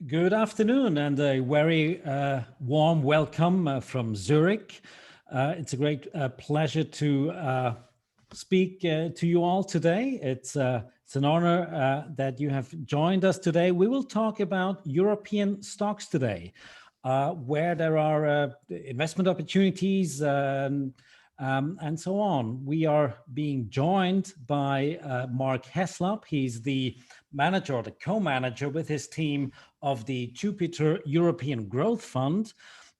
Good afternoon and a very warm welcome from Zurich. It's a great pleasure to speak to you all today. It's an honor that you have joined us today. We will talk about European stocks today, where there are investment opportunities and so on. We are being joined by Mark Heslop. He's the manager or the co-manager with his team of the Jupiter European Growth Fund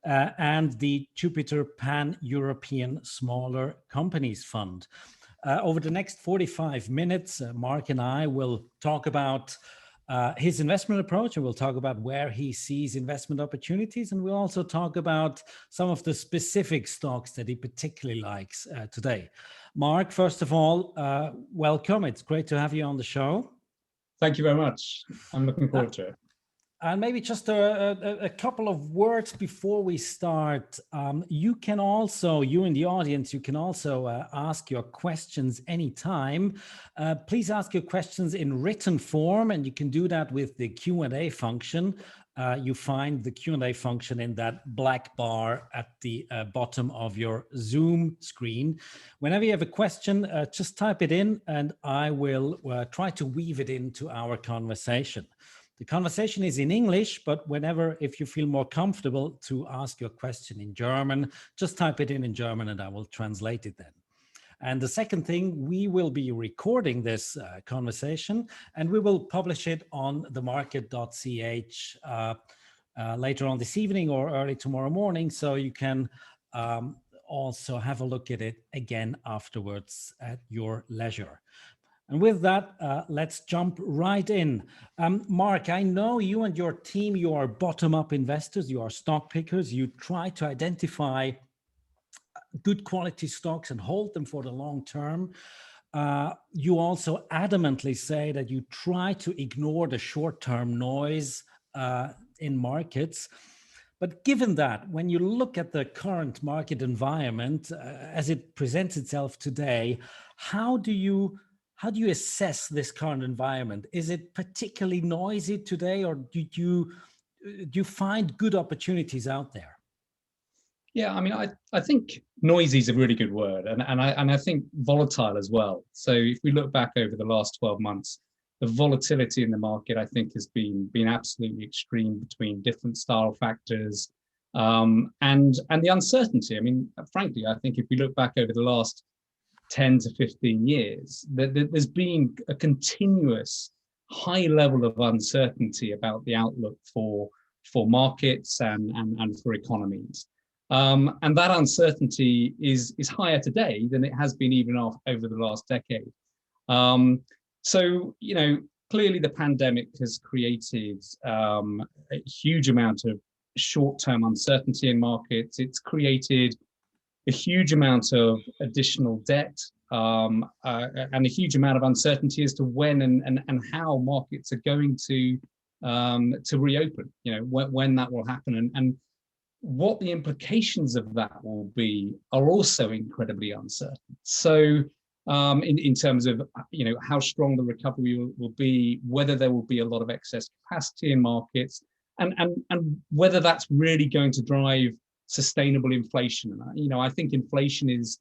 and the Jupiter Pan-European Smaller Companies Fund. Over the next 45 minutes, Mark and I will talk about his investment approach, and we'll talk about where he sees investment opportunities, and we'll also talk about some of the specific stocks that he particularly likes today. Mark, first of all, welcome. It's great to have you on the show. Thank you very much. I'm looking forward to it. And maybe just a couple of words before we start. You in the audience, you can also ask your questions anytime. Please ask your questions in written form, and you can do that with the Q&A function. You find the Q&A function in that black bar at the bottom of your Zoom screen. Whenever you have a question, just type it in and I will try to weave it into our conversation. The conversation is in English, but if you feel more comfortable to ask your question in German, just type it in German and I will translate it then. And the second thing, we will be recording this conversation and we will publish it on themarket.ch later on this evening or early tomorrow morning. So you can also have a look at it again afterwards at your leisure. And with that, let's jump right in. Mark, I know you and your team, you are bottom-up investors, you are stock pickers, you try to identify good quality stocks and hold them for the long term. You also adamantly say that you try to ignore the short-term noise in markets. But given that, when you look at the current market environment as it presents itself today, how do you assess this current environment? Is it particularly noisy today, or do you find good opportunities out there? Yeah, I mean, I think noisy is a really good word, and I think volatile as well. So if we look back over the last 12 months, the volatility in the market, I think, has been absolutely extreme between different style factors and the uncertainty. I mean, frankly, I think if we look back over the last 10 to 15 years, there's been a continuous high level of uncertainty about the outlook for markets and for economies. And that uncertainty is higher today than it has been even over the last decade. So, clearly the pandemic has created a huge amount of short-term uncertainty in markets. It's created a huge amount of additional debt and a huge amount of uncertainty as to when and how markets are going to reopen, when that will happen and what the implications of that will be are also incredibly uncertain. So in terms of, how strong the recovery will be, whether there will be a lot of excess capacity in markets and whether that's really going to drive sustainable inflation. And I think inflation is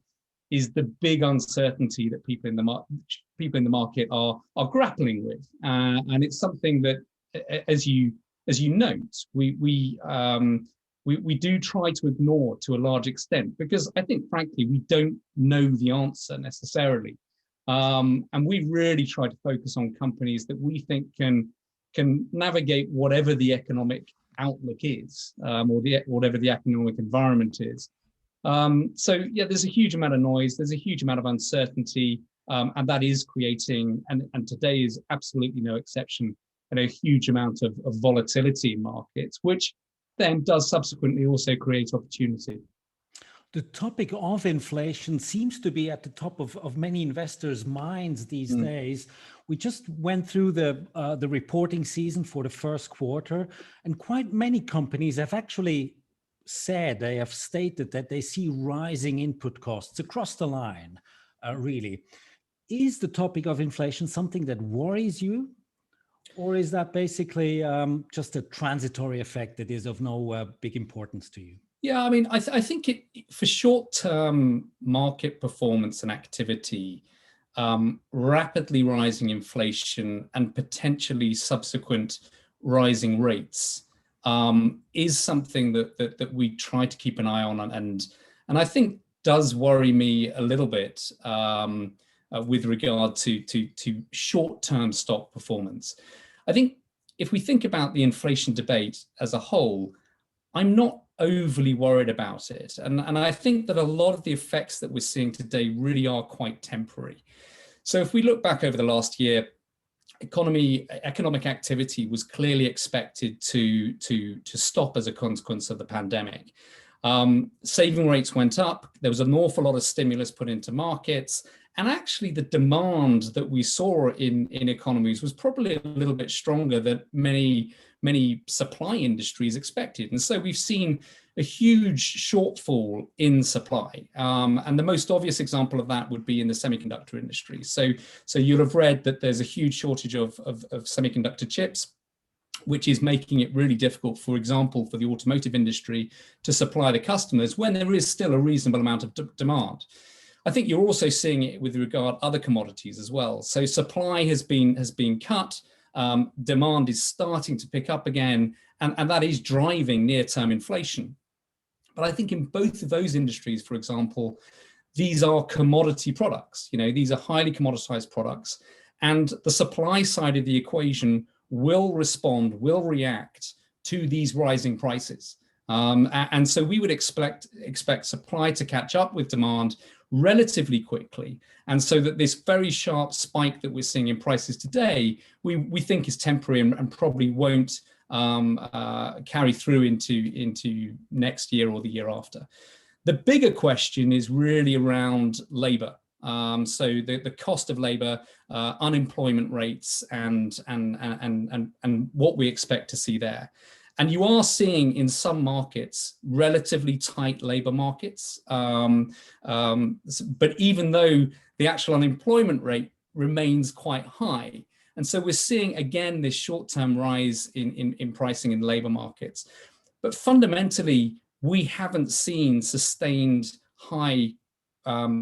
the big uncertainty that people in the market are grappling with, and it's something that, as you note, we do try to ignore to a large extent because I think, frankly, we don't know the answer necessarily, and we really try to focus on companies that we think can navigate whatever the economic outlook is, or whatever the economic environment is. So yeah, there's a huge amount of noise, there's a huge amount of uncertainty, and that is creating, and today is absolutely no exception, a huge amount of volatility in markets, which then does subsequently also create opportunity. The topic of inflation seems to be at the top of many investors' minds these days. We just went through the reporting season for the first quarter, and quite many companies have actually they have stated that they see rising input costs across the line, really. Is the topic of inflation something that worries you? Or is that basically just a transitory effect that is of no big importance to you? Yeah, I mean, I think for short-term market performance and activity, rapidly rising inflation and potentially subsequent rising rates is something that we try to keep an eye on, and I think does worry me a little bit with regard to short-term stock performance. I think if we think about the inflation debate as a whole, I'm not overly worried about it. And I think that a lot of the effects that we're seeing today really are quite temporary. So if we look back over the last year, economic activity was clearly expected to stop as a consequence of the pandemic. Saving rates went up. There was an awful lot of stimulus put into markets. And actually the demand that we saw in economies was probably a little bit stronger than many supply industries expected. And so we've seen a huge shortfall in supply. And the most obvious example of that would be in the semiconductor industry. So you'll have read that there's a huge shortage of semiconductor chips, which is making it really difficult, for example, for the automotive industry to supply the customers when there is still a reasonable amount of demand. I think you're also seeing it with regard to other commodities as well. So supply has been cut, demand is starting to pick up again, and that is driving near-term inflation. But I think in both of those industries, for example, these are commodity products. You know, these are highly commoditized products, and the supply side of the equation will respond, will react to these rising prices. And so we would expect supply to catch up with demand relatively quickly. And so that this very sharp spike that we're seeing in prices today, we think is temporary and probably won't carry through into next year or the year after. The bigger question is really around labor. So the cost of labor, unemployment rates, and what we expect to see there. And you are seeing in some markets relatively tight labor markets, but even though the actual unemployment rate remains quite high. And so we're seeing, again, this short-term rise in pricing in labor markets. But fundamentally, we haven't seen sustained high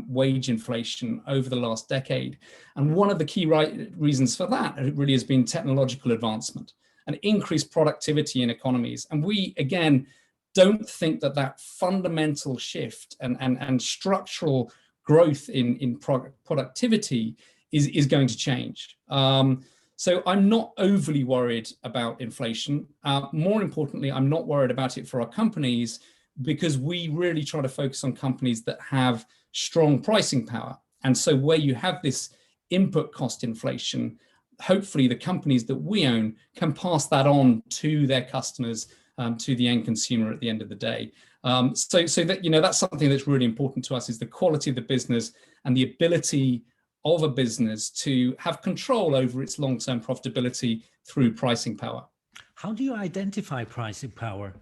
wage inflation over the last decade. And one of the key reasons for that really has been technological advancement and increased productivity in economies. And we, again, don't think that fundamental shift and structural growth in productivity is going to change. So I'm not overly worried about inflation. More importantly, I'm not worried about it for our companies, because we really try to focus on companies that have strong pricing power. And so where you have this input cost inflation, hopefully the companies that we own can pass that on to their customers, to the end consumer at the end of the day. So that, you know, that's something that's really important to us, is the quality of the business and the ability of a business to have control over its long-term profitability through pricing power. How do you identify pricing power?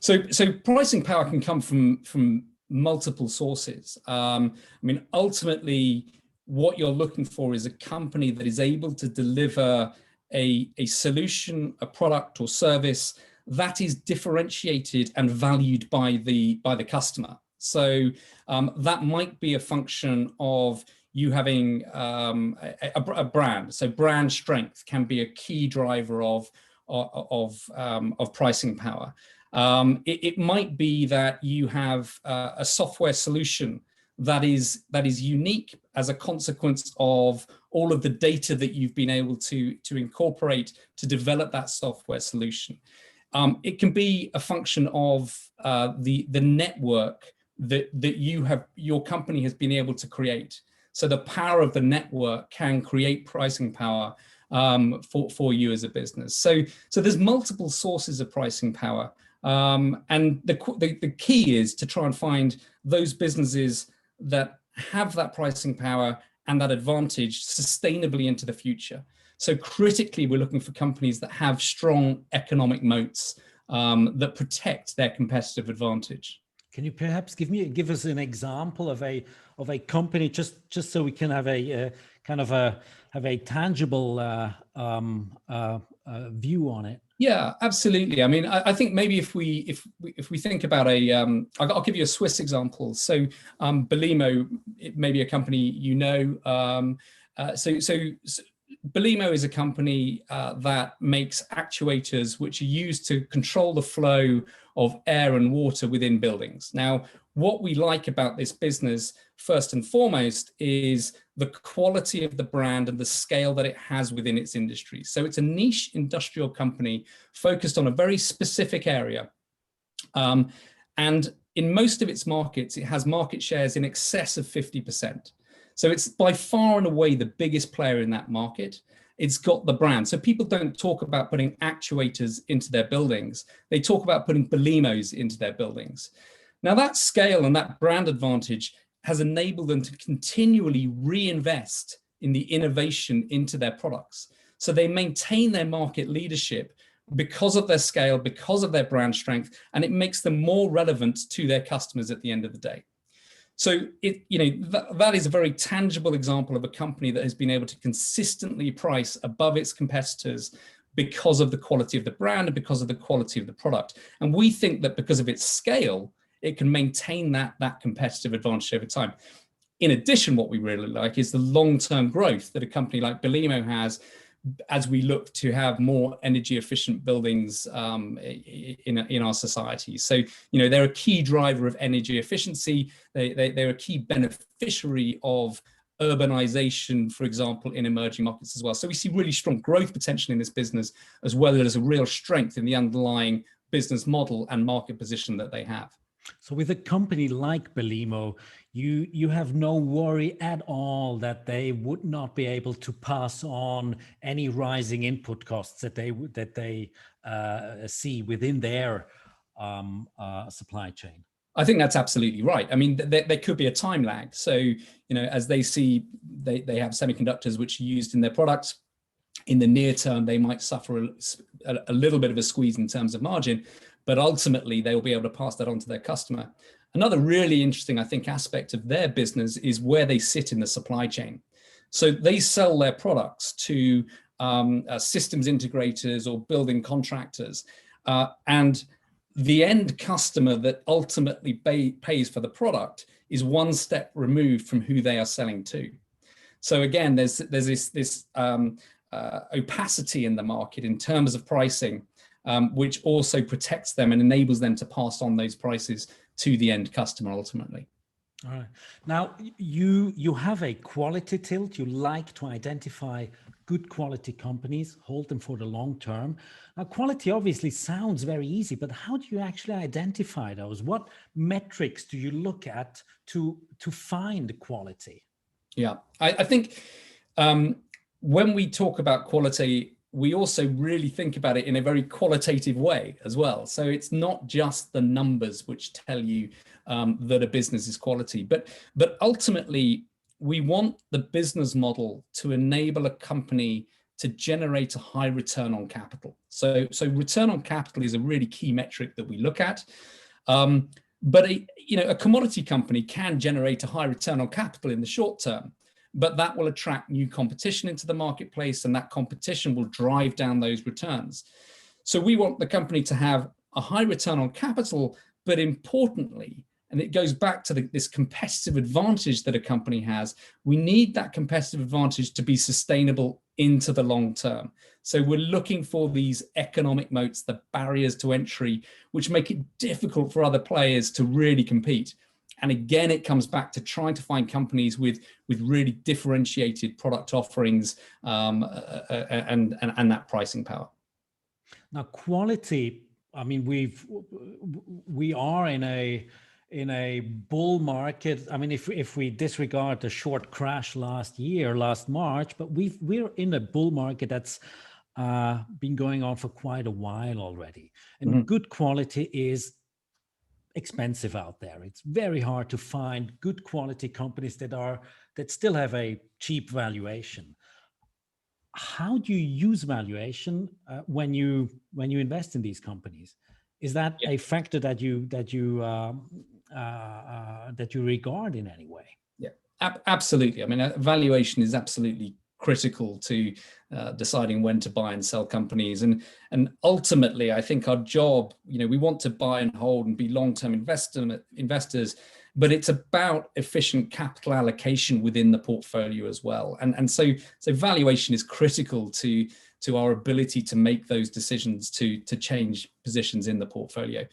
So pricing power can come from multiple sources. I mean, ultimately, what you're looking for is a company that is able to deliver a solution, a product or service that is differentiated and valued by the customer. So that might be a function of you having a brand. So brand strength can be a key driver of pricing power. It might be that you have a software solution that is unique as a consequence of all of the data that you've been able to incorporate to develop that software solution. It can be a function of the network that your company has been able to create. So the power of the network can create pricing power for you as a business. So there's multiple sources of pricing power. And the key is to try and find those businesses that have that pricing power and that advantage sustainably into the future. So critically, we're looking for companies that have strong economic moats that protect their competitive advantage. Can you perhaps give us an example of a company, just so we can have a kind of have a tangible view on it? Yeah, absolutely. I mean, I think maybe if we think about I'll give you a Swiss example. So Belimo, it may be a company you know. So Belimo is a company that makes actuators which are used to control the flow of air and water within buildings. Now, what we like about this business, first and foremost, is the quality of the brand and the scale that it has within its industry. So it's a niche industrial company focused on a very specific area. And in most of its markets, it has market shares in excess of 50%. So it's by far and away the biggest player in that market. It's got the brand. So people don't talk about putting actuators into their buildings. They talk about putting Belimos into their buildings. Now that scale and that brand advantage has enabled them to continually reinvest in the innovation into their products. So they maintain their market leadership because of their scale, because of their brand strength, and it makes them more relevant to their customers at the end of the day. So that is a very tangible example of a company that has been able to consistently price above its competitors because of the quality of the brand and because of the quality of the product. And we think that because of its scale, it can maintain that competitive advantage over time. In addition, what we really like is the long-term growth that a company like Belimo has as we look to have more energy efficient buildings in our society. So, they're a key driver of energy efficiency. They're a key beneficiary of urbanization, for example, in emerging markets as well. So we see really strong growth potential in this business, as well as a real strength in the underlying business model and market position that they have. So with a company like Belimo, you have no worry at all that they would not be able to pass on any rising input costs that they see within their supply chain. I think that's absolutely right. I mean, there could be a time lag. So, as they see, they have semiconductors which are used in their products. In the near term, they might suffer a little bit of a squeeze in terms of margin, but ultimately they will be able to pass that on to their customer. Another really interesting, I think, aspect of their business is where they sit in the supply chain. So they sell their products to systems integrators or building contractors, and the end customer that ultimately pays for the product is one step removed from who they are selling to. So again, there's this opacity in the market in terms of pricing, which also protects them and enables them to pass on those prices to the end customer ultimately. All right. Now, you have a quality tilt. You like to identify good quality companies, hold them for the long term. Now, quality obviously sounds very easy, but how do you actually identify those? What metrics do you look at to find quality? Yeah, I think when we talk about quality, we also really think about it in a very qualitative way as well. So it's not just the numbers which tell you that a business is quality, but ultimately we want the business model to enable a company to generate a high return on capital. So return on capital is a really key metric that we look at. But a commodity company can generate a high return on capital in the short term, but that will attract new competition into the marketplace, and that competition will drive down those returns. So we want the company to have a high return on capital, but importantly, and it goes back to this competitive advantage that a company has, we need that competitive advantage to be sustainable into the long term. So we're looking for these economic moats, the barriers to entry, which make it difficult for other players to really compete. And again, it comes back to trying to find companies with really differentiated product offerings and that pricing power. Now, quality, I mean, we are in a bull market. I mean, if we disregard the short crash last March, but we're in a bull market that's been going on for quite a while already. And good quality is expensive out there. It's very hard to find good quality companies that still have a cheap valuation. How do you use valuation when you invest in these companies? Is that a factor that you that you regard in any way? Yeah, absolutely. I mean, valuation is absolutely critical to deciding when to buy and sell companies, and ultimately, I think our job, we want to buy and hold and be long-term investors, but it's about efficient capital allocation within the portfolio as well, and so valuation is critical to our ability to make those decisions to change positions in the portfolio.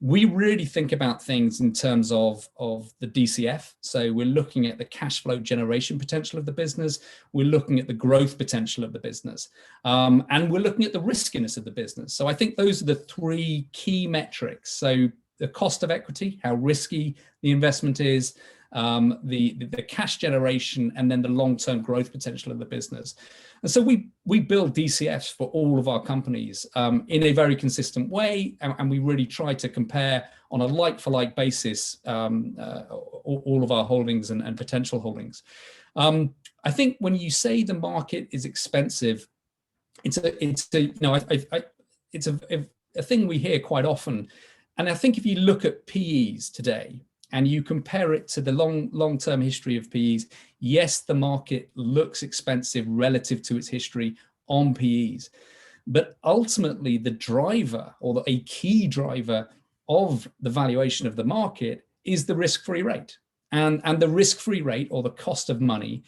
We really think about things in terms of the DCF. So we're looking at the cash flow generation potential of the business. We're looking at the growth potential of the business. And we're looking at the riskiness of the business. So I think those are the three key metrics. So the cost of equity, how risky the investment is, the cash generation, and then the long-term growth potential of the business. And so we build DCFs for all of our companies in a very consistent way, and we really try to compare on a like-for-like basis all of our holdings and potential holdings. I think when you say the market is expensive, it's a thing we hear quite often, and I think if you look at PEs today, and you compare it to the long-term history of PEs, yes, the market looks expensive relative to its history on PEs. But ultimately, the driver, or a key driver of the valuation of the market, is the risk-free rate. And the risk-free rate, or the cost of money,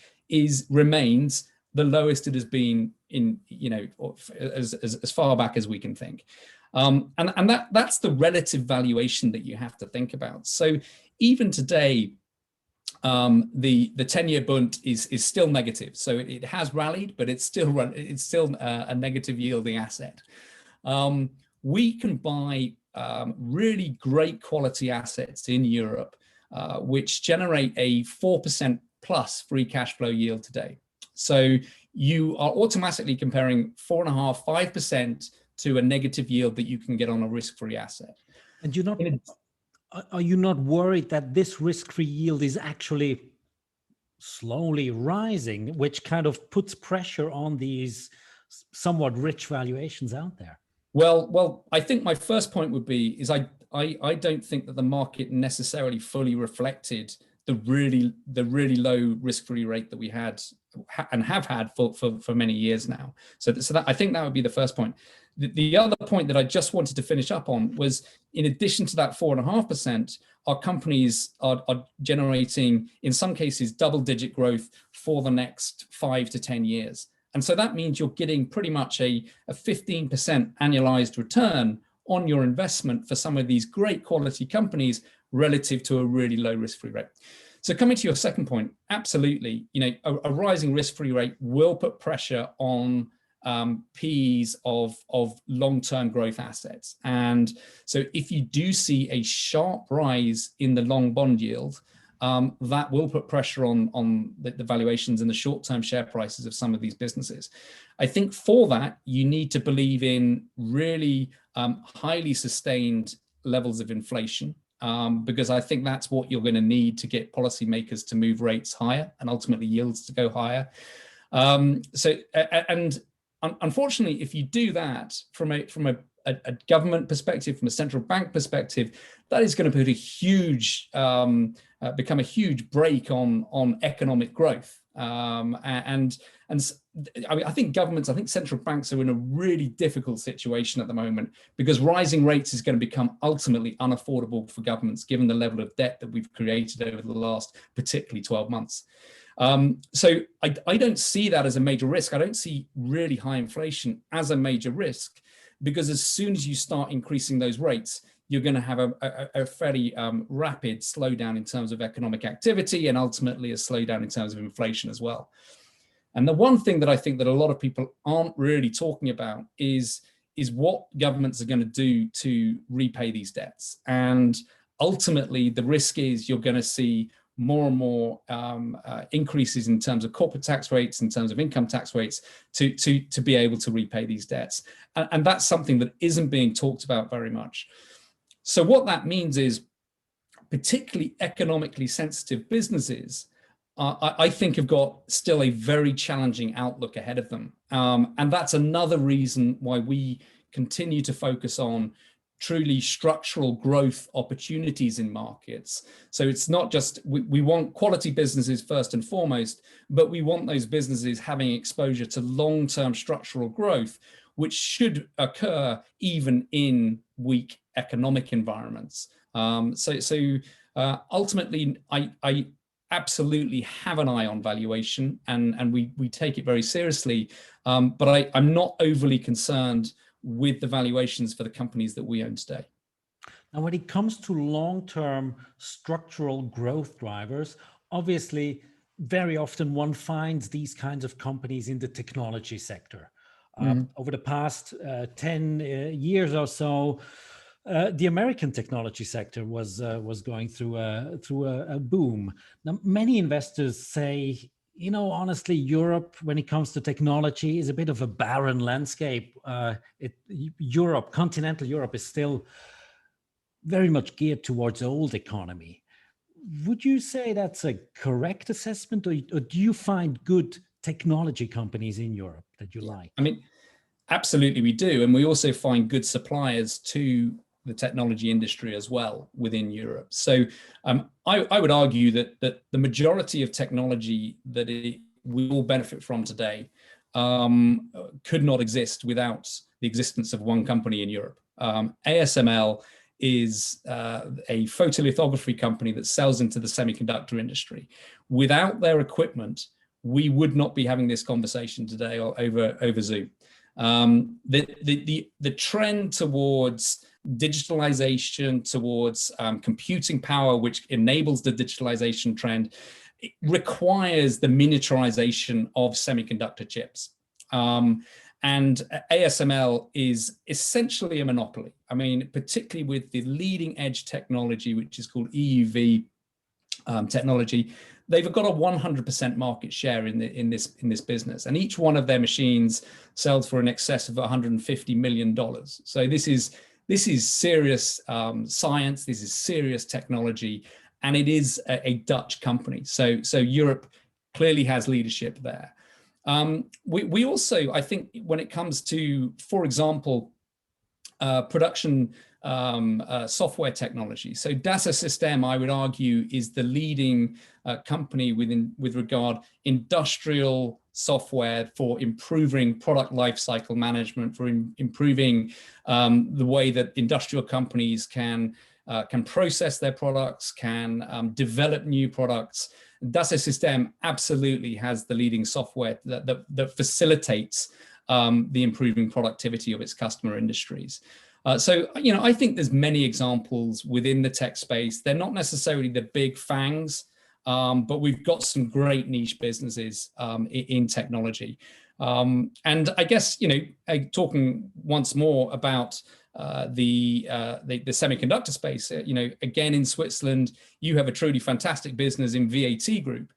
remains the lowest it has been in, as far back as we can think. And that's the relative valuation that you have to think about. So even today, the 10-year Bund is still negative. So it has rallied, but it's still a negative yielding asset. We can buy really great quality assets in Europe, which generate a 4% plus free cash flow yield today. So you are automatically comparing 4.5%, 5% to a negative yield that you can get on a risk-free asset. And are you not worried that this risk-free yield is actually slowly rising, which kind of puts pressure on these somewhat rich valuations out there? Well, I think my first point would be I don't think that the market necessarily fully reflected the really low risk-free rate that we had and have had for many years now. So that, I think that would be the first point. The other point that I just wanted to finish up on was, in addition to that 4.5%, our companies are generating, in some cases, double-digit growth for the next 5 to 10 years. And so that means you're getting pretty much a 15% annualized return on your investment for some of these great quality companies relative to a really low risk-free rate. So coming to your second point, absolutely, a rising risk-free rate will put pressure on PEs of long-term growth assets. And so if you do see a sharp rise in the long bond yield, that will put pressure on the valuations and the short-term share prices of some of these businesses. I think for that, you need to believe in really highly sustained levels of inflation, because I think that's what you're going to need to get policymakers to move rates higher and ultimately yields to go higher. Unfortunately, if you do that from a government perspective, from a central bank perspective, that is going to put a huge, become a huge brake on economic growth. I think governments, I think central banks are in a really difficult situation at the moment, because rising rates is going to become ultimately unaffordable for governments, given the level of debt that we've created over the last particularly 12 months. So I don't see that as a major risk. I don't see really high inflation as a major risk, because as soon as you start increasing those rates, you're going to have a fairly rapid slowdown in terms of economic activity, and ultimately a slowdown in terms of inflation as well. And the one thing that I think that a lot of people aren't really talking about is what governments are going to do to repay these debts. And ultimately, the risk is you're going to see more and more increases in terms of corporate tax rates, in terms of income tax rates, to be able to repay these debts. And that's something that isn't being talked about very much. So what that means is, particularly economically sensitive businesses, I think have got still a very challenging outlook ahead of them. And that's another reason why we continue to focus on truly structural growth opportunities in markets. So it's not just, we want quality businesses first and foremost, but we want those businesses having exposure to long-term structural growth, which should occur even in weak economic environments. Ultimately, I absolutely have an eye on valuation, and we take it very seriously, but I'm not overly concerned with the valuations for the companies that we own today. Now, when it comes to long-term structural growth drivers, obviously, very often one finds these kinds of companies in the technology sector. Over the past 10 years or so, the American technology sector was going through a boom. Now, many investors say, honestly, Europe, when it comes to technology, is a bit of a barren landscape. Continental Europe is still very much geared towards old economy. Would you say that's a correct assessment, or do you find good technology companies in Europe that you like? I mean, absolutely we do. And we also find good suppliers to the technology industry as well within Europe. So I would argue that the majority of technology that we all benefit from today could not exist without the existence of one company in Europe. ASML is a photolithography company that sells into the semiconductor industry. Without their equipment, we would not be having this conversation today over Zoom. The trend towards digitalization, towards computing power, which enables the digitalization trend, it requires the miniaturization of semiconductor chips. And ASML is essentially a monopoly. I mean, particularly with the leading edge technology, which is called EUV technology, they've got a 100% market share in this business, and each one of their machines sells for in excess of $150 million. So this is serious science. This is serious technology, and it is a Dutch company. So Europe clearly has leadership there. We also, I think, when it comes to, for example, production software technology. So Data System, I would argue, is the leading company with regard industrial software for improving product lifecycle management, for improving the way that industrial companies can process their products, can develop new products. Data System absolutely has the leading software that facilitates the improving productivity of its customer industries. So, I think there's many examples within the tech space. They're not necessarily the big fangs, but we've got some great niche businesses in technology. And I guess, talking once more about the semiconductor space, again, in Switzerland, you have a truly fantastic business in VAT Group.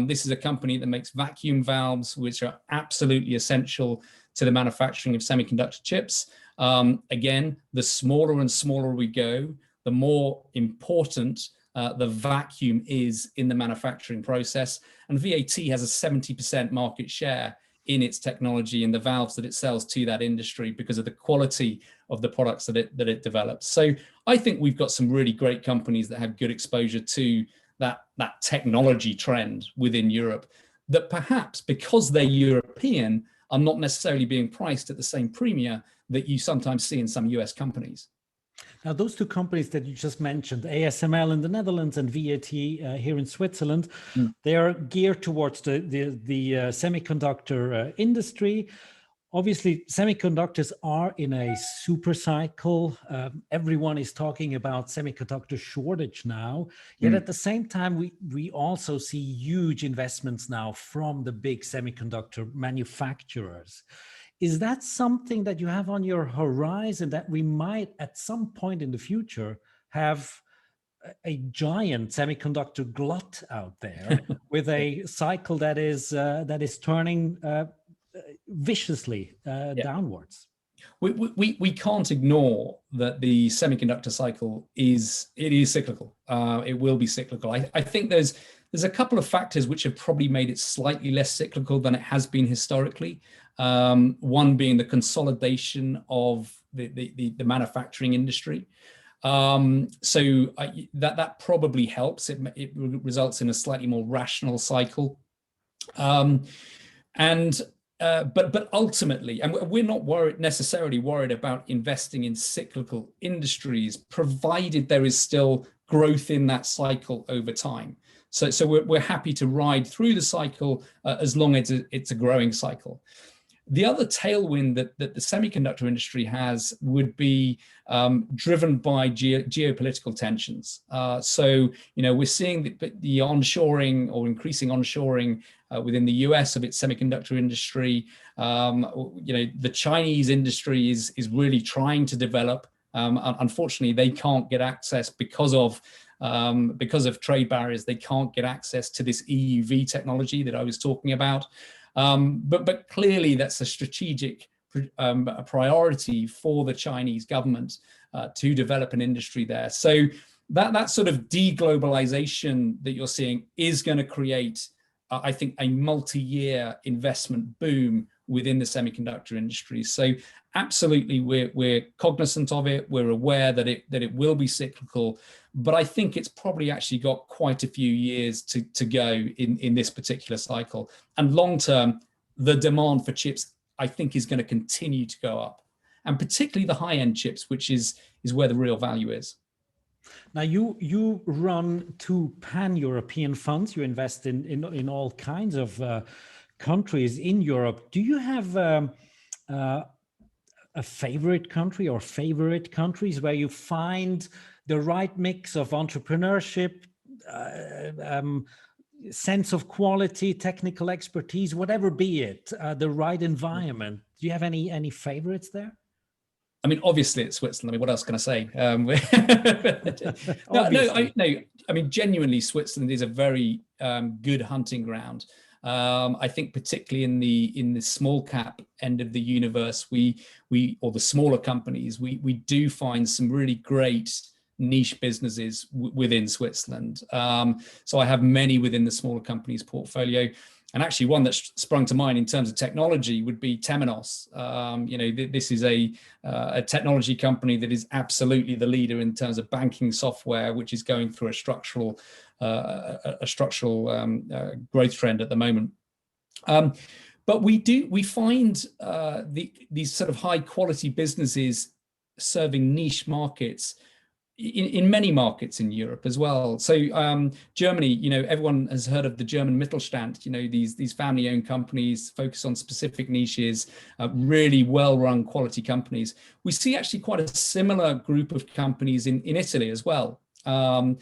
This is a company that makes vacuum valves, which are absolutely essential to the manufacturing of semiconductor chips. Again, the smaller and smaller we go, the more important the vacuum is in the manufacturing process. And VAT has a 70% market share in its technology and the valves that it sells to that industry because of the quality of the products that it develops. So I think we've got some really great companies that have good exposure to that technology trend within Europe, that perhaps because they're European are not necessarily being priced at the same premium that you sometimes see in some US companies. Now, those two companies that you just mentioned, ASML in the Netherlands and VAT here in Switzerland, they are geared towards the semiconductor industry. Obviously, semiconductors are in a super cycle. Everyone is talking about semiconductor shortage now. Yet at the same time, we also see huge investments now from the big semiconductor manufacturers. Is that something that you have on your horizon, that we might at some point in the future have a giant semiconductor glut out there with a cycle that is turning viciously downwards? We can't ignore that the semiconductor cycle is cyclical. It will be cyclical. I think there's There's a couple of factors which have probably made it slightly less cyclical than it has been historically. One being the consolidation of the manufacturing industry. That probably helps. It results in a slightly more rational cycle. But ultimately, and we're not necessarily worried about investing in cyclical industries, provided there is still growth in that cycle over time. So we're happy to ride through the cycle as long as it's a growing cycle. The other tailwind that the semiconductor industry has would be driven by geopolitical tensions. We're seeing the onshoring or increasing onshoring within the US of its semiconductor industry. The Chinese industry is really trying to develop. Unfortunately, they can't get access because of trade barriers. They can't get access to this EUV technology that I was talking about. But clearly that's a strategic priority for the Chinese government to develop an industry there. So that sort of deglobalization that you're seeing is going to create, I think, a multi-year investment boom within the semiconductor industry. So absolutely, we're cognizant of it. We're aware that it will be cyclical, but I think it's probably actually got quite a few years to go in this particular cycle. And long term, the demand for chips, I think, is going to continue to go up, and particularly the high-end chips, which is where the real value is. Now, you run 2 pan-European funds. You invest in all kinds of countries in Europe. Do you have a favorite country or favorite countries where you find the right mix of entrepreneurship, sense of quality, technical expertise, whatever be it, the right environment? Do you have any favorites there? I mean, obviously it's Switzerland. I mean, what else can I say? I mean, genuinely, Switzerland is a very good hunting ground. I think particularly in the small cap end of the universe, or the smaller companies, we do find some really great niche businesses within Switzerland. So I have many within the smaller companies portfolio. And actually one that sprung to mind in terms of technology would be Temenos. This is a technology company that is absolutely the leader in terms of banking software, which is going through a structural growth trend at the moment. But we find these sort of high quality businesses serving niche markets in many markets in Europe as well. So Germany, everyone has heard of the German Mittelstand, these family-owned companies focus on specific niches, really well-run quality companies. We see actually quite a similar group of companies in Italy as well. We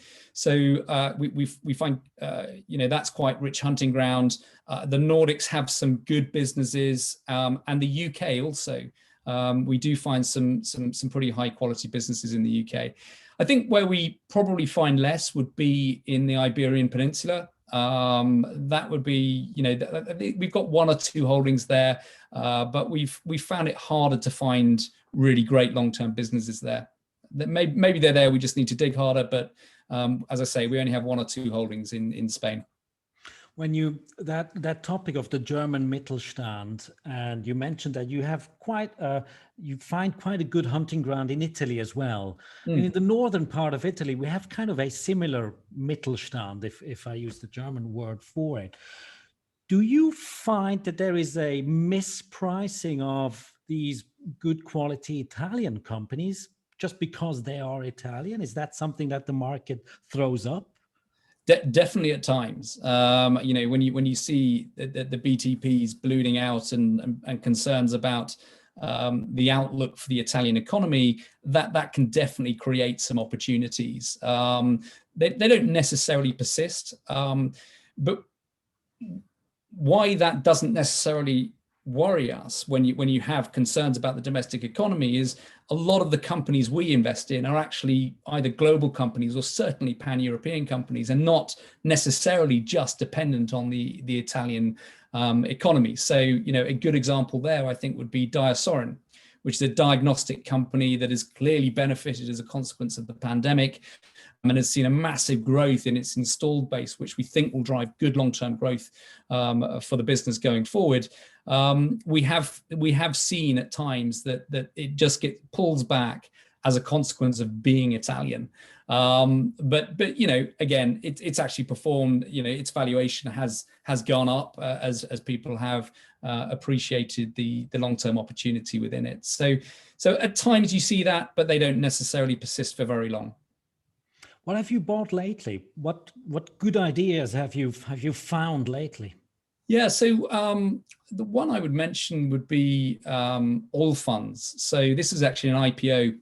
find, that's quite rich hunting ground. The Nordics have some good businesses, and the UK also. We do find some pretty high quality businesses in the UK. I think where we probably find less would be in the Iberian Peninsula. That would be, we've got 1 or 2 holdings there, but we've found it harder to find really great long-term businesses there. Maybe they're there, we just need to dig harder. But as I say, we only have 1 or 2 holdings in Spain. When that topic of the German Mittelstand, and you mentioned that you have you find quite a good hunting ground in Italy as well. And in the northern part of Italy, we have kind of a similar Mittelstand, if I use the German word for it. Do you find that there is a mispricing of these good quality Italian companies just because they are Italian? Is that something that the market throws up? Definitely at times. When you see the BTPs ballooning out and concerns about the outlook for the Italian economy, that can definitely create some opportunities. They don't necessarily persist, but why that doesn't necessarily worry us when you have concerns about the domestic economy is a lot of the companies we invest in are actually either global companies or certainly pan-European companies, and not necessarily just dependent on the Italian economy. So, a good example there, I think, would be Diagnostic, which is a diagnostic company that has clearly benefited as a consequence of the pandemic and has seen a massive growth in its installed base, which we think will drive good long-term growth for the business going forward. We have seen at times that it just pulls back as a consequence of being Italian. But you know, again, it's actually performed. You know, its valuation has gone up as people have appreciated the long-term opportunity within it. So at times you see that, but they don't necessarily persist for very long. What have you bought lately? What good ideas have you found lately? Yeah, so the one I would mention would be Allfunds. So this is actually an IPO.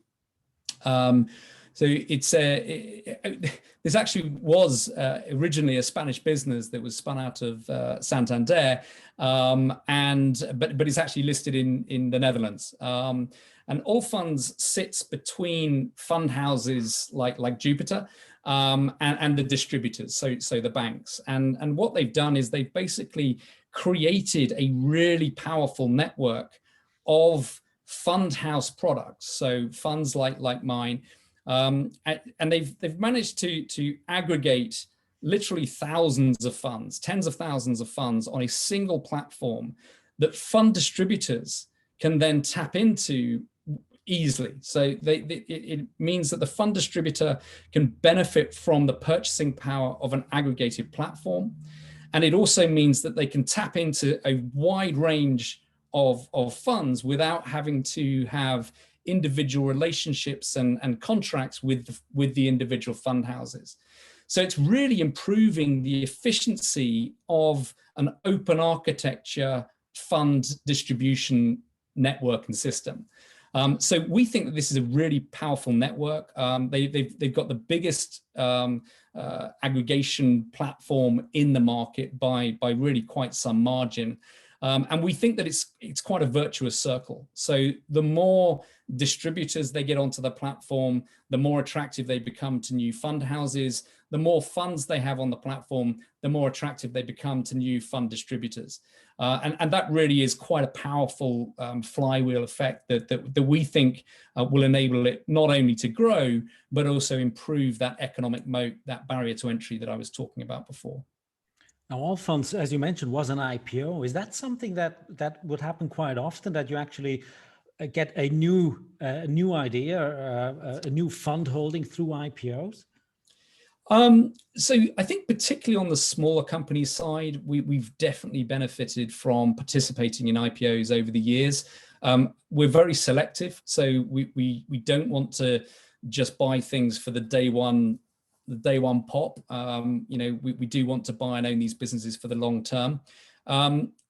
So it's this actually was originally a Spanish business that was spun out of Santander, but it's actually listed in the Netherlands. And Allfunds sits between fund houses like Jupiter and the distributors, so the banks. And what they've done is they've basically created a really powerful network of fund house products, so funds like mine, and they've managed to aggregate literally thousands of funds, tens of thousands of funds on a single platform that fund distributors can then tap into easily. So it means that the fund distributor can benefit from the purchasing power of an aggregated platform, and it also means that they can tap into a wide range of funds without having to have individual relationships and contracts with the individual fund houses. So it's really improving the efficiency of an open architecture fund distribution network and system. So we think that this is a really powerful network. They've got the biggest aggregation platform in the market by really quite some margin. And we think that it's quite a virtuous circle. So the more distributors they get onto the platform, the more attractive they become to new fund houses. The more funds they have on the platform, the more attractive they become to new fund distributors. And that really is quite a powerful flywheel effect that we think will enable it not only to grow, but also improve that economic moat, that barrier to entry that I was talking about before. Now, Allfunds, as you mentioned, was an IPO. Is that something that would happen quite often, that you actually get a new idea, a new fund holding through IPOs? So I think particularly on the smaller company side, we've definitely benefited from participating in IPOs over the years. We're very selective, so we don't want to just buy things for the day one pop. You know, we do want to buy and own these businesses for the long term.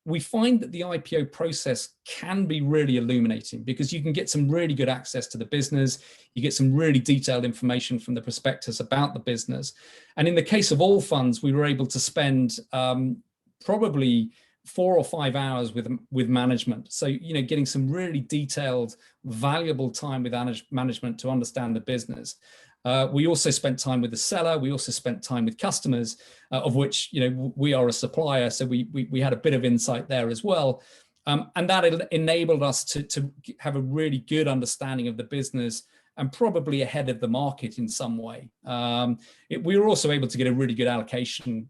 We find that the IPO process can be really illuminating because you can get some really good access to the business. You get some really detailed information from the prospectus about the business. And in the case of Allfunds, we were able to spend probably 4 or 5 hours with management. So, you know, getting some really detailed, valuable time with management to understand the business. We also spent time with the seller. We also spent time with customers, of which, you know, we are a supplier. So we had a bit of insight there as well. And that enabled us to have a really good understanding of the business and probably ahead of the market in some way. We were also able to get a really good allocation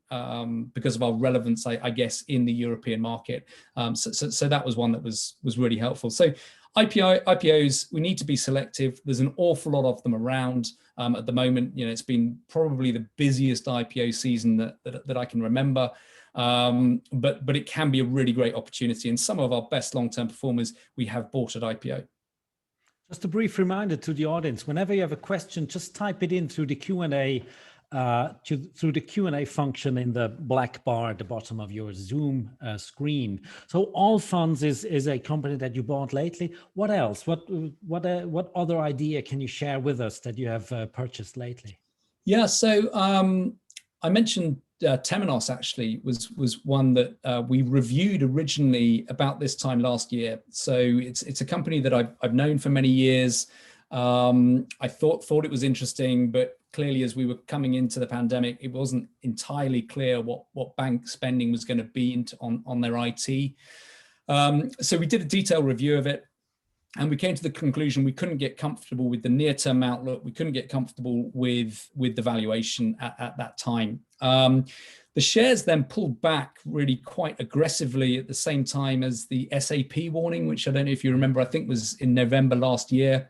because of our relevance, I guess, in the European market. So that was one that was really helpful. So IPOs, we need to be selective. There's an awful lot of them around at the moment. You know, it's been probably the busiest IPO season that I can remember. But it can be a really great opportunity. And some of our best long-term performers we have bought at IPO. Just a brief reminder to the audience: whenever you have a question, just type it in through the Q&A. Through the Q&A function in the black bar at the bottom of your Zoom screen. So Allfunds is a company that you bought lately. What else? What other idea can you share with us that you have purchased lately? Yeah, so I mentioned Temenos actually was one that we reviewed originally about this time last year. So it's a company that I've known for many years. I thought it was interesting, but clearly as we were coming into the pandemic, it wasn't entirely clear what bank spending was going to be on their IT. So we did a detailed review of it. And we came to the conclusion we couldn't get comfortable with the near-term outlook. We couldn't get comfortable with the valuation at that time. The shares then pulled back really quite aggressively at the same time as the SAP warning, which I don't know if you remember, I think was in November last year.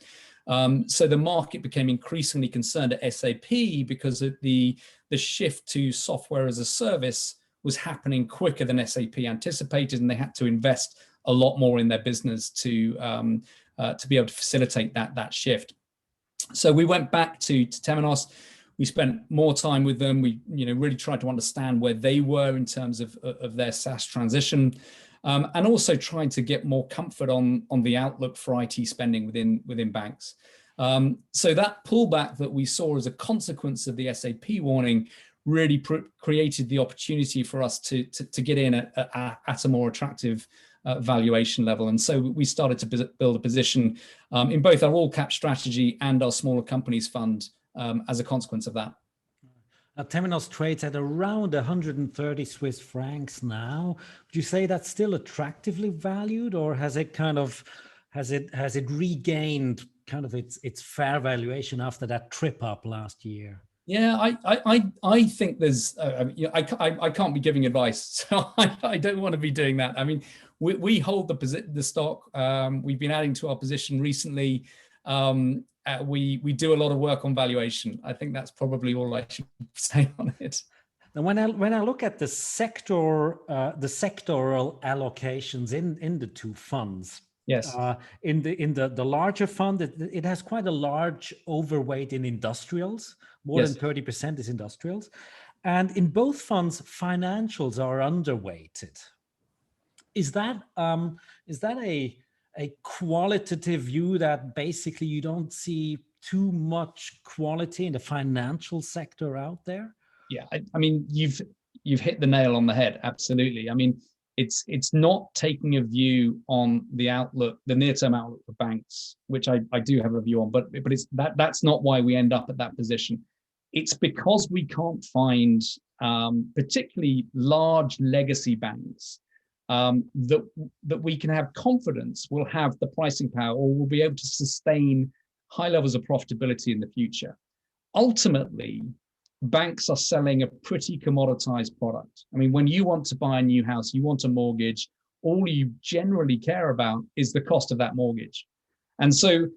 So the market became increasingly concerned at SAP because of the shift to software as a service was happening quicker than SAP anticipated, and they had to invest a lot more in their business to be able to facilitate that shift. So we went back to Temenos. We spent more time with them. We really tried to understand where they were in terms of their SaaS transition, and also trying to get more comfort on the outlook for IT spending within banks. So that pullback that we saw as a consequence of the SAP warning really created the opportunity for us to get in at a more attractive valuation level. And so we started to build a position in both our all cap strategy and our smaller companies fund as a consequence of that. Temenos trades at around 130 Swiss francs now. Would you say that's still attractively valued, or has it regained kind of its fair valuation after that trip up last year? Yeah, I think there's I can't be giving advice, so I don't want to be doing that. I mean, we hold the stock. We've been adding to our position recently. We do a lot of work on valuation. I think that's probably all I should say on it. And when I look at the sectoral allocations in the two funds, yes, in the larger fund, it has quite a large overweight in industrials. More than 30% is industrials, and in both funds, financials are underweighted. Is that a qualitative view that basically you don't see too much quality in the financial sector out there? Yeah, I mean, you've hit the nail on the head. Absolutely. I mean, it's not taking a view on the outlook, the near-term outlook for banks, which I do have a view on, but it's that's not why we end up at that position. It's because we can't find particularly large legacy banks that we can have confidence will have the pricing power or will be able to sustain high levels of profitability in the future. Ultimately, banks are selling a pretty commoditized product. I mean, when you want to buy a new house, you want a mortgage, all you generally care about is the cost of that mortgage. And so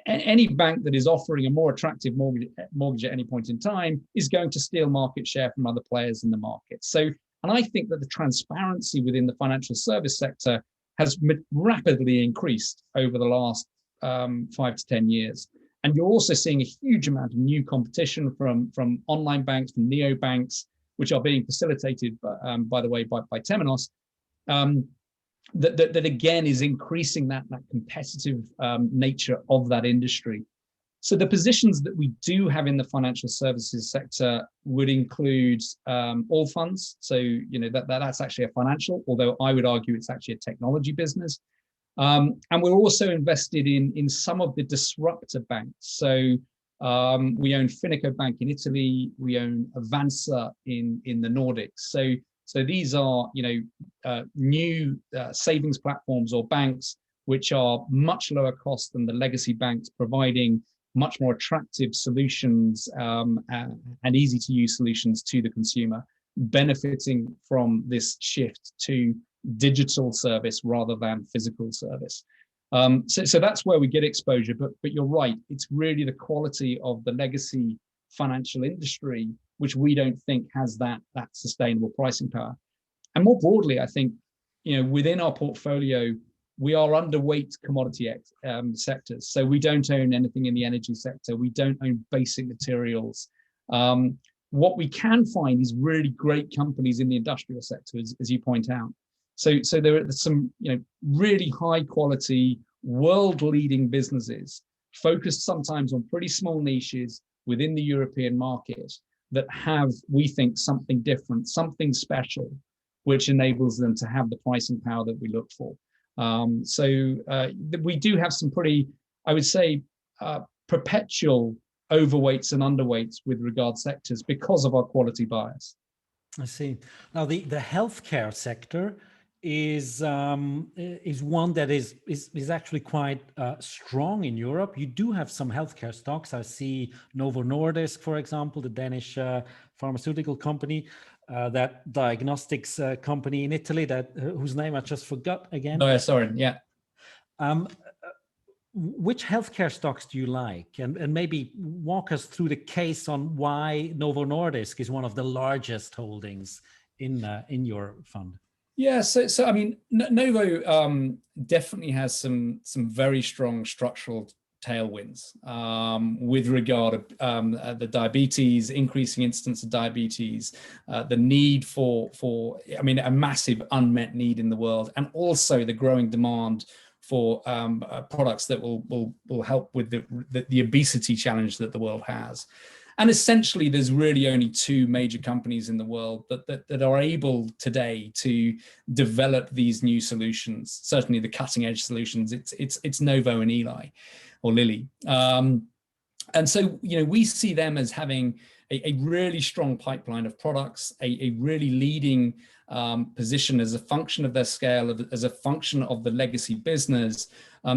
any bank that is offering a more attractive mortgage at any point in time is going to steal market share from other players in the market. So, and I think that the transparency within the financial service sector has rapidly increased over the last 5 to 10 years. And you're also seeing a huge amount of new competition from online banks, from neobanks, which are being facilitated, by the way, by Temenos, that again is increasing that competitive nature of that industry. So the positions that we do have in the financial services sector would include all funds. So that's actually a financial, although I would argue it's actually a technology business. And we're also invested in some of the disruptor banks. So we own Fineco Bank in Italy. We own Avanza in the Nordics. So these are new savings platforms or banks which are much lower cost than the legacy banks, providing much more attractive solutions and easy to use solutions to the consumer, benefiting from this shift to digital service rather than physical service. So that's where we get exposure, but you're right, it's really the quality of the legacy financial industry which we don't think has that sustainable pricing power. And more broadly, I think within our portfolio we are underweight commodity sectors. So we don't own anything in the energy sector. We don't own basic materials. What we can find is really great companies in the industrial sector, as you point out. So there are some really high quality, world-leading businesses focused sometimes on pretty small niches within the European market that have, we think, something different, something special, which enables them to have the pricing power that we look for. So we do have some pretty, I would say, perpetual overweights and underweights with regard sectors because of our quality bias. I see. Now, the healthcare sector is one that is actually quite strong in Europe. You do have some healthcare stocks. I see Novo Nordisk, for example, the Danish pharmaceutical company, that diagnostics company in Italy that whose name I just forgot again. Oh, yeah, sorry, yeah. Which healthcare stocks do you like? And maybe walk us through the case on why Novo Nordisk is one of the largest holdings in your fund. Yeah, so I mean, Novo definitely has some very strong structural tailwinds with regard to the diabetes, increasing incidence of diabetes, the need for I mean, a massive unmet need in the world, and also the growing demand for products that will help with the obesity challenge that the world has. And essentially, there's really only two major companies in the world that are able today to develop these new solutions. Certainly, the cutting edge solutions. It's Novo and Eli, or Lilly. And so, we see them as having a really strong pipeline of products, a really leading position as a function of their scale, as a function of the legacy business,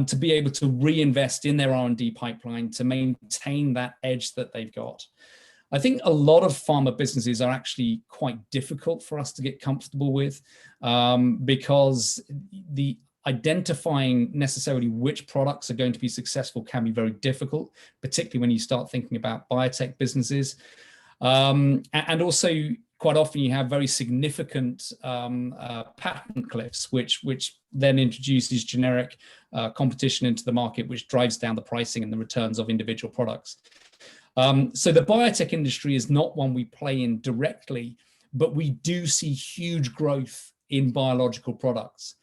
to be able to reinvest in their R&D pipeline to maintain that edge that they've got. I think a lot of pharma businesses are actually quite difficult for us to get comfortable with because the identifying necessarily which products are going to be successful can be very difficult, particularly when you start thinking about biotech businesses. And also, quite often you have very significant patent cliffs, which then introduces generic competition into the market, which drives down the pricing and the returns of individual products. So the biotech industry is not one we play in directly, but we do see huge growth in biological products.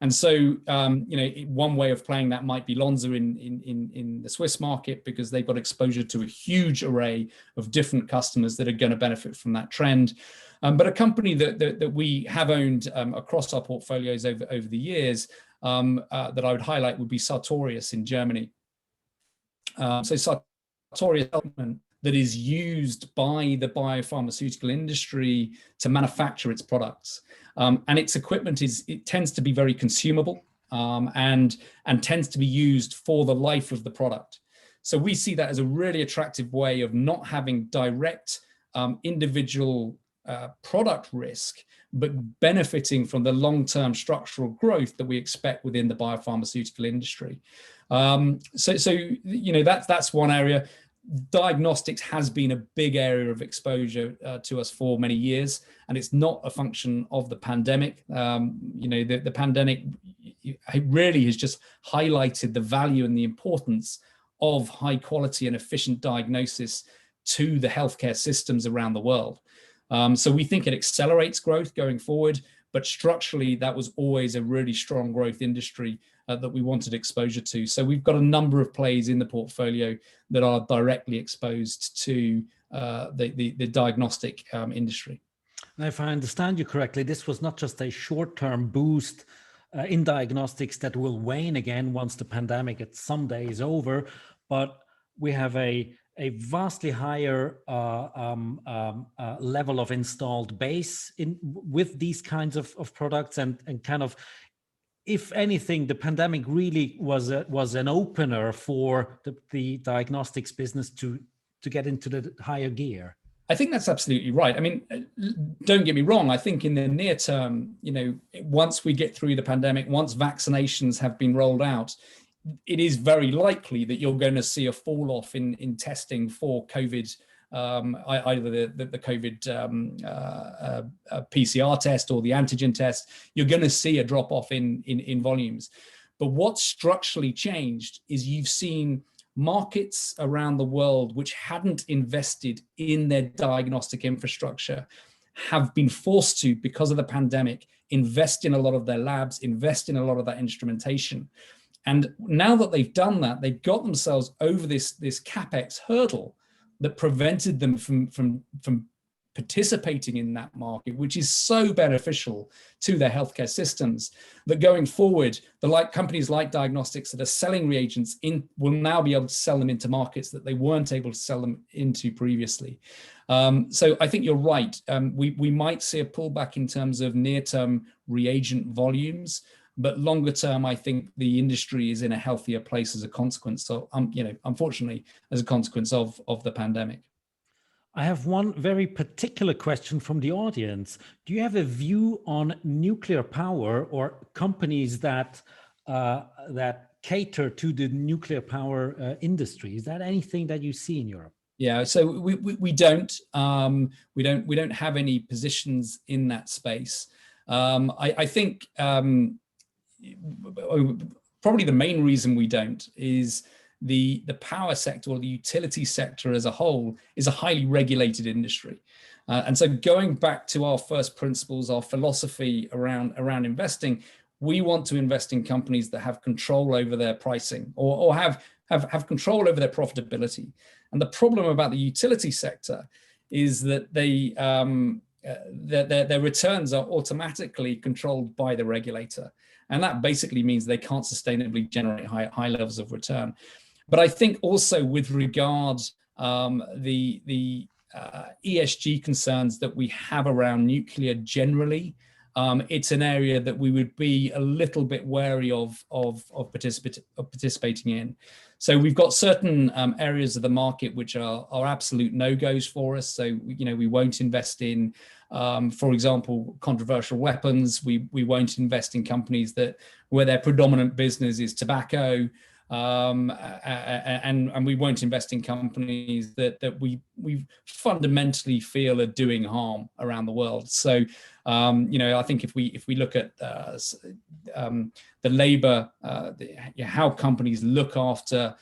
And so, one way of playing that might be Lonza in the Swiss market, because they've got exposure to a huge array of different customers that are going to benefit from that trend. But a company that we have owned across our portfolios over the years that I would highlight would be Sartorius in Germany. So Sartorius that is used by the biopharmaceutical industry to manufacture its products. And its equipment tends to be very consumable and tends to be used for the life of the product. So we see that as a really attractive way of not having direct individual product risk, but benefiting from the long-term structural growth that we expect within the biopharmaceutical industry. That's one area. Diagnostics has been a big area of exposure to us for many years, and it's not a function of the pandemic. The pandemic really has just highlighted the value and the importance of high quality and efficient diagnosis to the healthcare systems around the world. So we think it accelerates growth going forward, but structurally that was always a really strong growth industry that we wanted exposure to. So we've got a number of plays in the portfolio that are directly exposed to the diagnostic industry. And if I understand you correctly, this was not just a short-term boost in diagnostics that will wane again once the pandemic someday is over, but we have a vastly higher level of installed base with these kinds of products, and kind of, if anything, the pandemic really was an opener for the diagnostics business to get into the higher gear. I think that's absolutely right. I mean, don't get me wrong. I think in the near term, once we get through the pandemic, once vaccinations have been rolled out, it is very likely that you're going to see a fall off in testing for COVID, either the COVID PCR test or the antigen test. You're going to see a drop off in volumes. But what's structurally changed is you've seen markets around the world which hadn't invested in their diagnostic infrastructure have been forced to, because of the pandemic, invest in a lot of their labs, invest in a lot of that instrumentation. And now that they've done that, they've got themselves over this CapEx hurdle that prevented them from participating in that market, which is so beneficial to their healthcare systems, that going forward, companies like Diagnostics that are selling reagents will now be able to sell them into markets that they weren't able to sell them into previously. So I think you're right. We might see a pullback in terms of near-term reagent volumes, but longer term, I think the industry is in a healthier place as a consequence of, unfortunately, as a consequence of the pandemic. I have one very particular question from the audience. Do you have a view on nuclear power or companies that cater to the nuclear power industry? Is that anything that you see in Europe? Yeah, so we don't have any positions in that space. I think probably the main reason we don't is the power sector or the utility sector as a whole is a highly regulated industry. And so going back to our first principles, our philosophy around investing, we want to invest in companies that have control over their pricing or have control over their profitability. And the problem about the utility sector is that their returns are automatically controlled by the regulator. And that basically means they can't sustainably generate high levels of return. But I think also with regards the ESG concerns that we have around nuclear generally, it's an area that we would be a little bit wary of participating in. So we've got certain areas of the market which are absolute no-goes for us. So we won't invest in, for example, controversial weapons. We won't invest in companies where their predominant business is tobacco. And we won't invest in companies that we fundamentally feel are doing harm around the world. So, I think if we look at the labor, how companies look after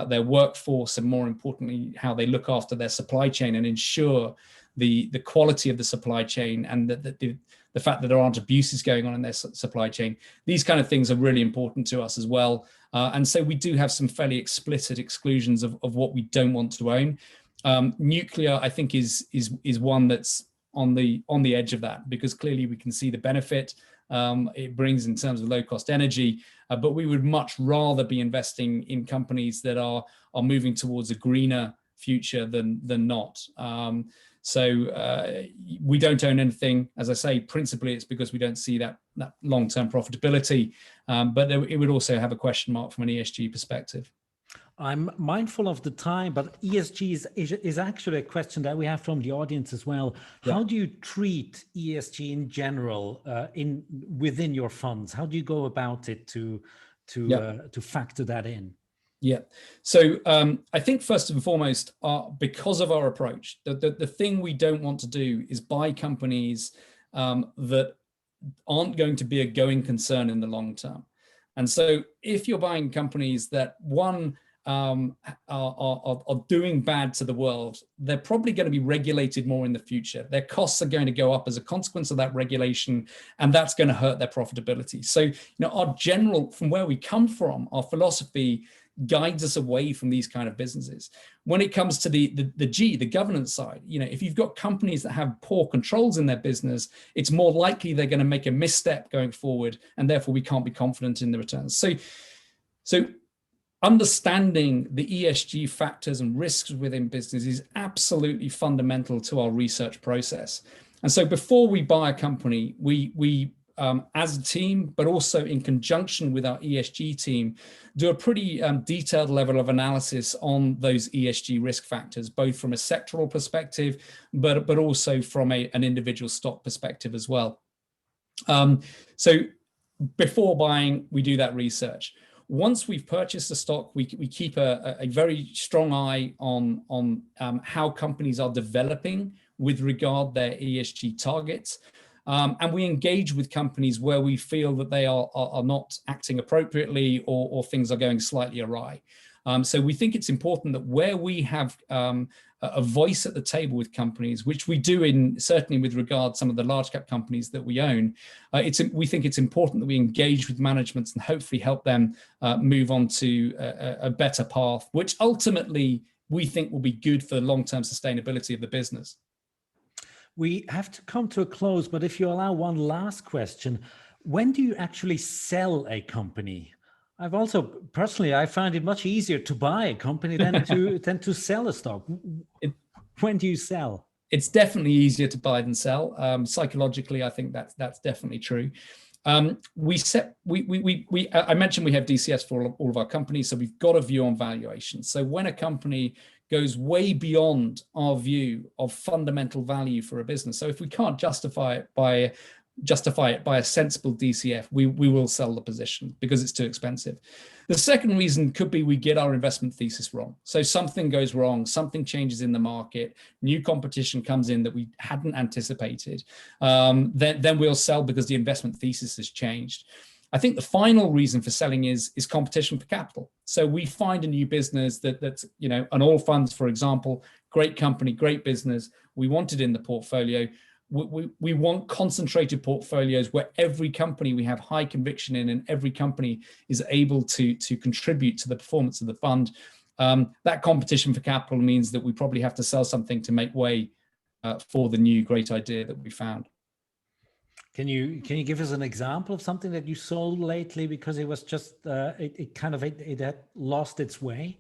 their workforce, and more importantly, how they look after their supply chain and ensure the quality of the supply chain, and the fact that there aren't abuses going on in their supply chain, these kind of things are really important to us as well. And so we do have some fairly explicit exclusions of what we don't want to own. Nuclear, I think, is one that's on the edge of that, because clearly we can see the benefit it brings in terms of low cost energy, but we would much rather be investing in companies that are moving towards a greener future than not. So we don't own anything. As I say, principally it's because we don't see that long-term profitability, but it would also have a question mark from an ESG perspective. I'm mindful of the time, but ESG is actually a question that we have from the audience as well. Yeah. How do you treat ESG in general within your funds? How do you go about it to factor that in? Yeah. So I think first and foremost, because of our approach, the thing we don't want to do is buy companies that aren't going to be a going concern in the long term. And so if you're buying companies that are doing bad to the world, they're probably going to be regulated more in the future. Their costs are going to go up as a consequence of that regulation, and that's going to hurt their profitability. So, our general, from where we come from, our philosophy guides us away from these kind of businesses. When it comes to the governance side, if you've got companies that have poor controls in their business, it's more likely they're going to make a misstep going forward, and therefore we can't be confident in the returns. So understanding the ESG factors and risks within business is absolutely fundamental to our research process. And so before we buy a company, we as a team, but also in conjunction with our ESG team, do a pretty detailed level of analysis on those ESG risk factors, both from a sectoral perspective, but also from an individual stock perspective as well. So before buying, we do that research. Once we've purchased the stock, we keep a very strong eye on how companies are developing with regard their ESG targets. And we engage with companies where we feel that they are not acting appropriately or things are going slightly awry. So we think it's important that where we have a voice at the table with companies, which we do certainly with regard to some of the large cap companies that we own, we think it's important that we engage with managements and hopefully help them move on to a better path, which ultimately we think will be good for the long-term sustainability of the business. We have to come to a close, but if you allow one last question, when do you actually sell a company? I've also personally, I find it much easier to buy a company than to sell a stock. When do you sell? It's definitely easier to buy than sell. Psychologically, I think that's definitely true. I mentioned we have DCS for all of our companies, so we've got a view on valuation. So when a company goes way beyond our view of fundamental value for a business, so if we can't justify it by a sensible DCF, we will sell the position because it's too expensive. The second reason could be we get our investment thesis wrong. So something goes wrong, something changes in the market, new competition comes in that we hadn't anticipated, then we'll sell because the investment thesis has changed. I think the final reason for selling is competition for capital. So we find a new business that's, you know, an Allfunds, for example, great company, great business, we want it in the portfolio. We want concentrated portfolios where every company we have high conviction in and every company is able to contribute to the performance of the fund. That competition for capital means that we probably have to sell something to make way for the new great idea that we found. Can you give us an example of something that you sold lately because it was just it had lost its way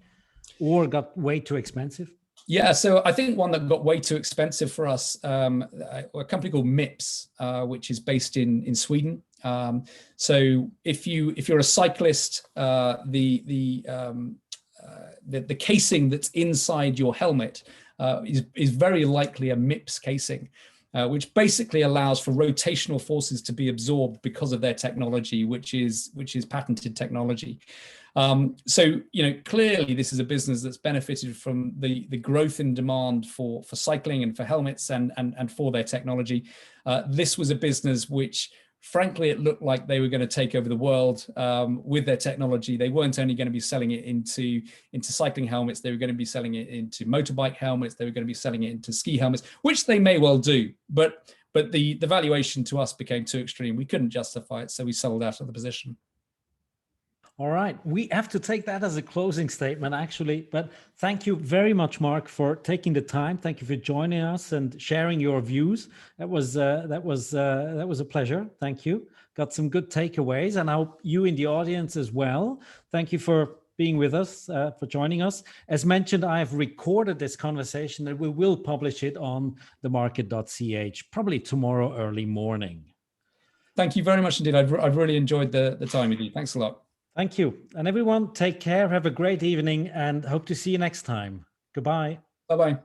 or got way too expensive? Yeah, so I think one that got way too expensive for us, a company called MIPS, which is based in Sweden. So if you're a cyclist, the casing that's inside your helmet is very likely a MIPS casing, which basically allows for rotational forces to be absorbed because of their technology, which is patented technology. So, you know, clearly this is a business that's benefited from the growth in demand for cycling and for helmets and for their technology. This was a business which, frankly, it looked like they were going to take over the world with their technology. They weren't only going to be selling it into cycling helmets, they were going to be selling it into motorbike helmets, they were going to be selling it into ski helmets, which they may well do. But the valuation to us became too extreme. We couldn't justify it, so we sold out of the position. All right, we have to take that as a closing statement, actually. But thank you very much, Mark, for taking the time. Thank you for joining us and sharing your views. That was a pleasure. Thank you. Got some good takeaways, and I hope you in the audience as well. Thank you for being with us, for joining us. As mentioned, I have recorded this conversation, and we will publish it on themarket.ch probably tomorrow early morning. Thank you very much indeed. I've really enjoyed the time with you. Thanks a lot. Thank you. And everyone, take care. Have a great evening and hope to see you next time. Goodbye. Bye-bye.